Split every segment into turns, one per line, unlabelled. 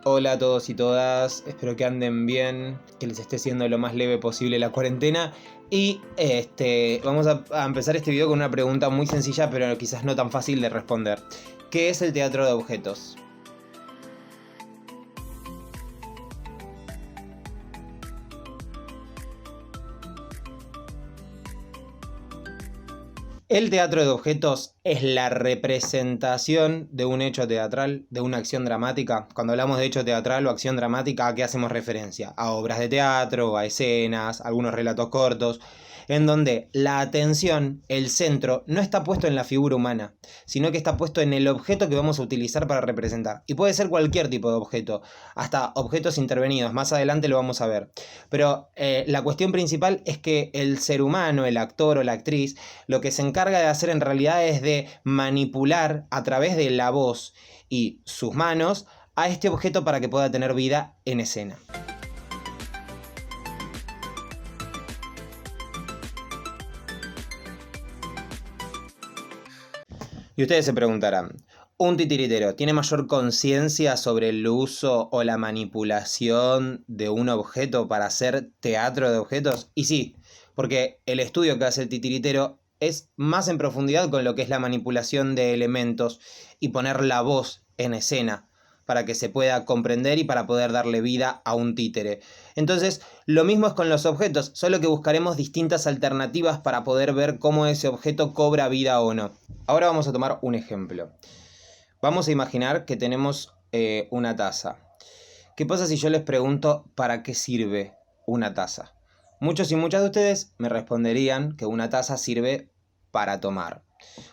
Hola a todos y todas, espero que anden bien, que les esté siendo lo más leve posible la cuarentena. Y vamos a empezar este video con una pregunta muy sencilla, pero quizás no tan fácil de responder. ¿Qué es el teatro de objetos? El teatro de objetos es la representación de un hecho teatral, de una acción dramática. Cuando hablamos de hecho teatral o acción dramática, ¿a qué hacemos referencia? A obras de teatro, a escenas, algunos relatos cortos, en donde la atención, el centro, no está puesto en la figura humana, sino que está puesto en el objeto que vamos a utilizar para representar. Y puede ser cualquier tipo de objeto, hasta objetos intervenidos, más adelante lo vamos a ver. Pero la cuestión principal es que el ser humano, el actor o la actriz, lo que se encarga de hacer en realidad es de manipular a través de la voz y sus manos a este objeto para que pueda tener vida en escena. Y ustedes se preguntarán, ¿un titiritero tiene mayor conciencia sobre el uso o la manipulación de un objeto para hacer teatro de objetos? Y sí, porque el estudio que hace el titiritero es más en profundidad con lo que es la manipulación de elementos y poner la voz en escena para que se pueda comprender y para poder darle vida a un títere. Entonces, lo mismo es con los objetos, solo que buscaremos distintas alternativas para poder ver cómo ese objeto cobra vida o no. Ahora vamos a tomar un ejemplo. Vamos a imaginar que tenemos una taza. ¿Qué pasa si yo les pregunto para qué sirve una taza? Muchos y muchas de ustedes me responderían que una taza sirve para tomar.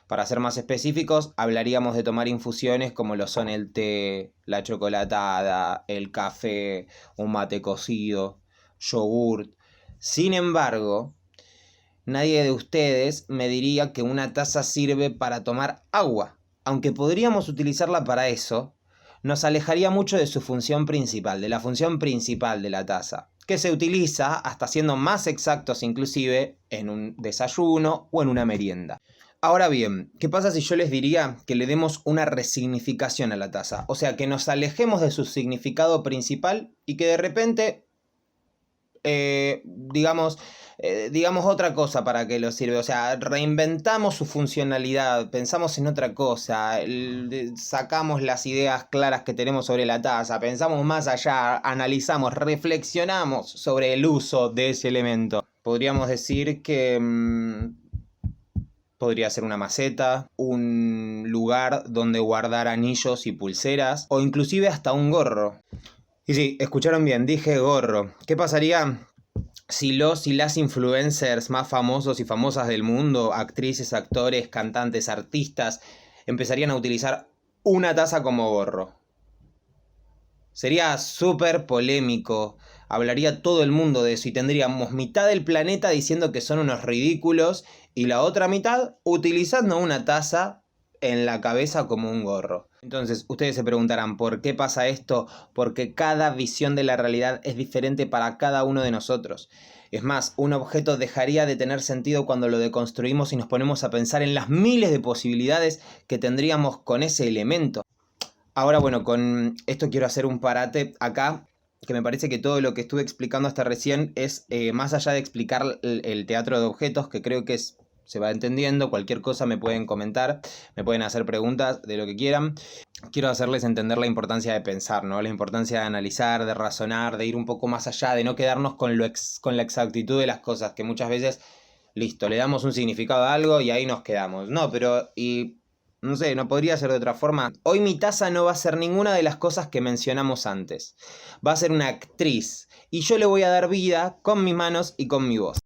Para ser más específicos, hablaríamos de tomar infusiones como lo son el té, la chocolatada, el café, un mate cocido, yogurt. Sin embargo, nadie de ustedes me diría que una taza sirve para tomar agua. Aunque podríamos utilizarla para eso, nos alejaría mucho de su función principal, de la función principal de la taza, que se utiliza, hasta siendo más exactos inclusive, en un desayuno o en una merienda. Ahora bien, ¿qué pasa si yo les diría que le demos una resignificación a la taza? O sea, que nos alejemos de su significado principal y que de repente digamos otra cosa para que lo sirve. O sea, reinventamos su funcionalidad, pensamos en otra cosa, sacamos las ideas claras que tenemos sobre la taza, pensamos más allá, analizamos, reflexionamos sobre el uso de ese elemento. Podríamos decir que podría ser una maceta, un lugar donde guardar anillos y pulseras, o inclusive hasta un gorro. Y sí, escucharon bien, dije gorro. ¿Qué pasaría si los y las influencers más famosos y famosas del mundo, actrices, actores, cantantes, artistas, empezarían a utilizar una taza como gorro? Sería súper polémico, hablaría todo el mundo de eso y tendríamos mitad del planeta diciendo que son unos ridículos y la otra mitad utilizando una taza en la cabeza como un gorro. Entonces, ustedes se preguntarán, ¿por qué pasa esto? Porque cada visión de la realidad es diferente para cada uno de nosotros. Es más, un objeto dejaría de tener sentido cuando lo deconstruimos y nos ponemos a pensar en las miles de posibilidades que tendríamos con ese elemento. Ahora, bueno, con esto quiero hacer un parate acá, que me parece que todo lo que estuve explicando hasta recién es, más allá de explicar el teatro de objetos, que creo que se va entendiendo, cualquier cosa me pueden comentar, me pueden hacer preguntas de lo que quieran. Quiero hacerles entender la importancia de pensar, ¿no? La importancia de analizar, de razonar, de ir un poco más allá, de no quedarnos con la exactitud de las cosas, que muchas veces, listo, le damos un significado a algo y ahí nos quedamos. No, pero no sé, no podría ser de otra forma. Hoy mi taza no va a ser ninguna de las cosas que mencionamos antes. Va a ser una actriz. Y yo le voy a dar vida con mis manos y con mi voz.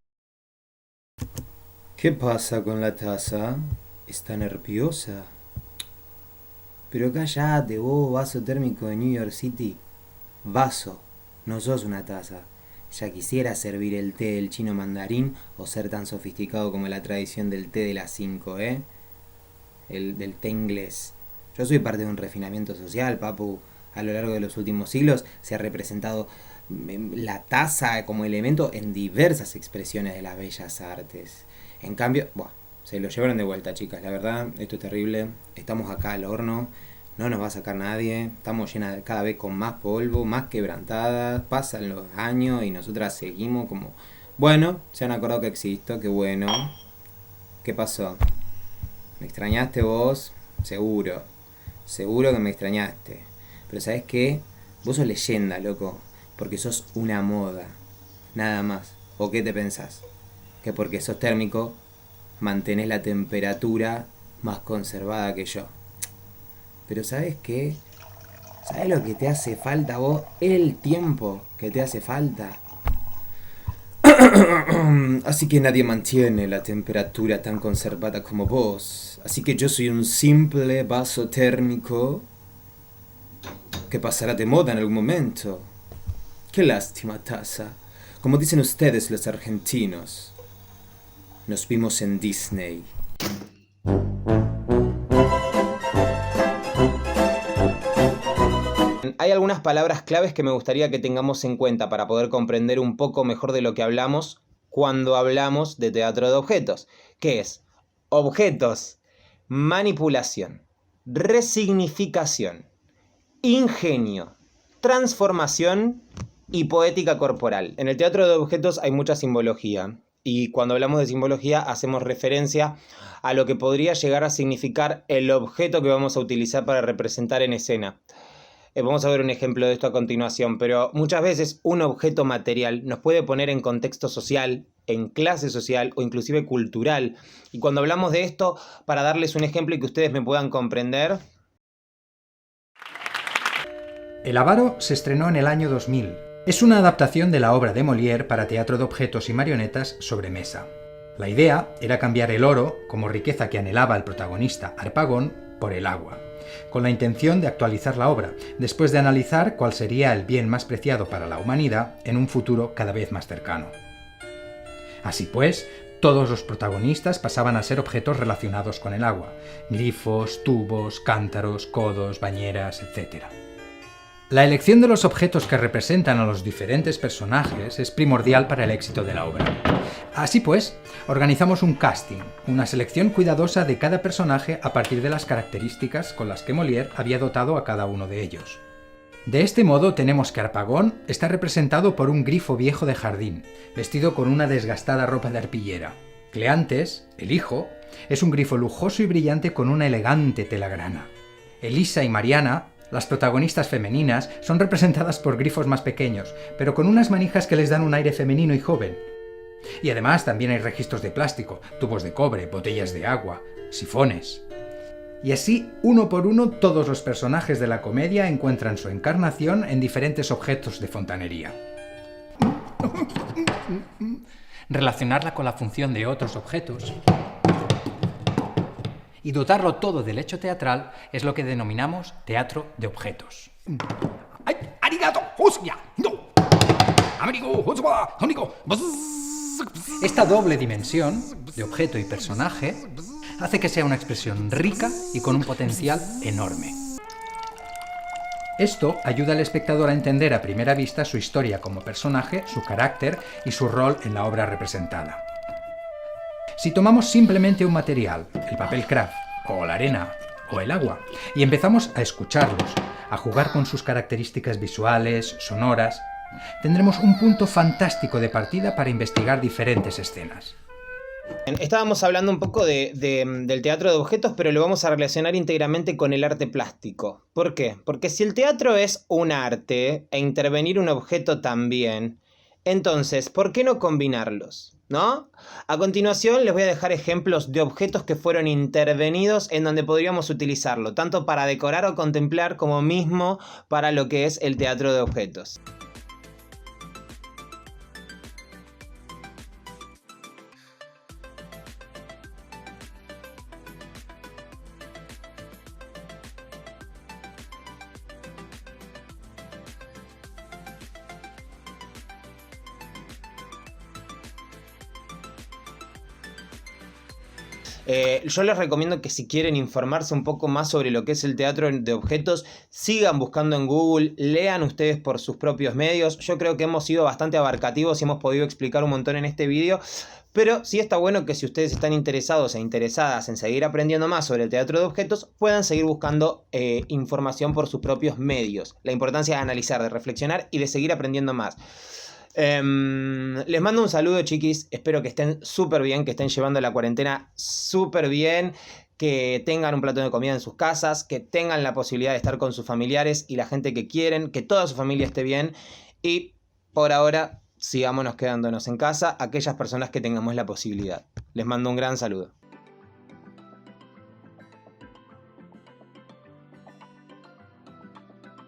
¿Qué pasa con la taza? ¿Está nerviosa? Pero callate vos, vaso térmico de New York City. Vaso, no sos una taza. Ya quisiera servir el té del chino mandarín o ser tan sofisticado como la tradición del té de las 5, ¿eh? Del té inglés. Yo soy parte de un refinamiento social, papu. A lo largo de los últimos siglos se ha representado la taza como elemento en diversas expresiones de las bellas artes. En cambio, Se lo llevaron de vuelta, chicas. La verdad, esto es terrible. Estamos acá al horno. No nos va a sacar nadie. Estamos llenas cada vez con más polvo, más quebrantadas. Pasan los años y nosotras seguimos como... Bueno, se han acordado que existo, qué bueno. ¿Qué pasó? ¿Me extrañaste vos? Seguro. Seguro que me extrañaste. Pero ¿sabes qué? Vos sos leyenda, loco. Porque sos una moda. Nada más. ¿O qué te pensás? Que porque sos térmico, mantenés la temperatura más conservada que yo. Pero ¿sabes qué? ¿Sabes lo que te hace falta a vos? El tiempo que te hace falta. Así que nadie mantiene la temperatura tan conservada como vos. Así que yo soy un simple vaso térmico que pasará de moda en algún momento. Qué lástima, taza. Como dicen ustedes los argentinos, nos vimos en Disney.
Hay algunas palabras claves que me gustaría que tengamos en cuenta para poder comprender un poco mejor de lo que hablamos cuando hablamos de teatro de objetos, que es objetos, manipulación, resignificación, ingenio, transformación y poética corporal. En el teatro de objetos hay mucha simbología y cuando hablamos de simbología hacemos referencia a lo que podría llegar a significar el objeto que vamos a utilizar para representar en escena. Vamos a ver un ejemplo de esto a continuación, pero muchas veces un objeto material nos puede poner en contexto social, en clase social o inclusive cultural. Y cuando hablamos de esto, para darles un ejemplo y que ustedes me puedan comprender...
El avaro se estrenó en el año 2000. Es una adaptación de la obra de Molière para teatro de objetos y marionetas sobre mesa. La idea era cambiar el oro, como riqueza que anhelaba el protagonista Harpagon, por el agua, con la intención de actualizar la obra, después de analizar cuál sería el bien más preciado para la humanidad en un futuro cada vez más cercano. Así pues, todos los protagonistas pasaban a ser objetos relacionados con el agua: grifos, tubos, cántaros, codos, bañeras, etc. La elección de los objetos que representan a los diferentes personajes es primordial para el éxito de la obra. Así pues, organizamos un casting, una selección cuidadosa de cada personaje a partir de las características con las que Molière había dotado a cada uno de ellos. De este modo tenemos que Harpagon está representado por un grifo viejo de jardín, vestido con una desgastada ropa de arpillera. Cleantes, el hijo, es un grifo lujoso y brillante con una elegante tela grana. Elisa y Mariana, las protagonistas femeninas, son representadas por grifos más pequeños, pero con unas manijas que les dan un aire femenino y joven. Y además también hay registros de plástico, tubos de cobre, botellas de agua, sifones. Y así, uno por uno, todos los personajes de la comedia encuentran su encarnación en diferentes objetos de fontanería. Relacionarla con la función de otros objetos y dotarlo todo del hecho teatral es lo que denominamos teatro de objetos. Esta doble dimensión, de objeto y personaje, hace que sea una expresión rica y con un potencial enorme. Esto ayuda al espectador a entender a primera vista su historia como personaje, su carácter y su rol en la obra representada. Si tomamos simplemente un material, el papel craft, o la arena, o el agua, y empezamos a escucharlos, a jugar con sus características visuales, sonoras, tendremos un punto fantástico de partida para investigar diferentes escenas.
Estábamos hablando un poco del teatro de objetos, pero lo vamos a relacionar íntegramente con el arte plástico. ¿Por qué? Porque si el teatro es un arte e intervenir un objeto también, entonces, ¿por qué no combinarlos? ¿No? A continuación les voy a dejar ejemplos de objetos que fueron intervenidos en donde podríamos utilizarlo, tanto para decorar o contemplar como mismo para lo que es el teatro de objetos. Yo les recomiendo que si quieren informarse un poco más sobre lo que es el teatro de objetos, sigan buscando en Google, lean ustedes por sus propios medios. Yo creo que hemos sido bastante abarcativos y hemos podido explicar un montón en este video. Pero sí está bueno que si ustedes están interesados e interesadas en seguir aprendiendo más sobre el teatro de objetos, puedan seguir buscando información por sus propios medios. La importancia de analizar, de reflexionar y de seguir aprendiendo más. Les mando un saludo, chiquis. Espero que estén súper bien, que estén llevando la cuarentena súper bien, que tengan un plato de comida en sus casas, que tengan la posibilidad de estar con sus familiares y la gente que quieren, que toda su familia esté bien. Y por ahora, sigámonos quedándonos en casa, aquellas personas que tengamos la posibilidad. Les mando un gran saludo.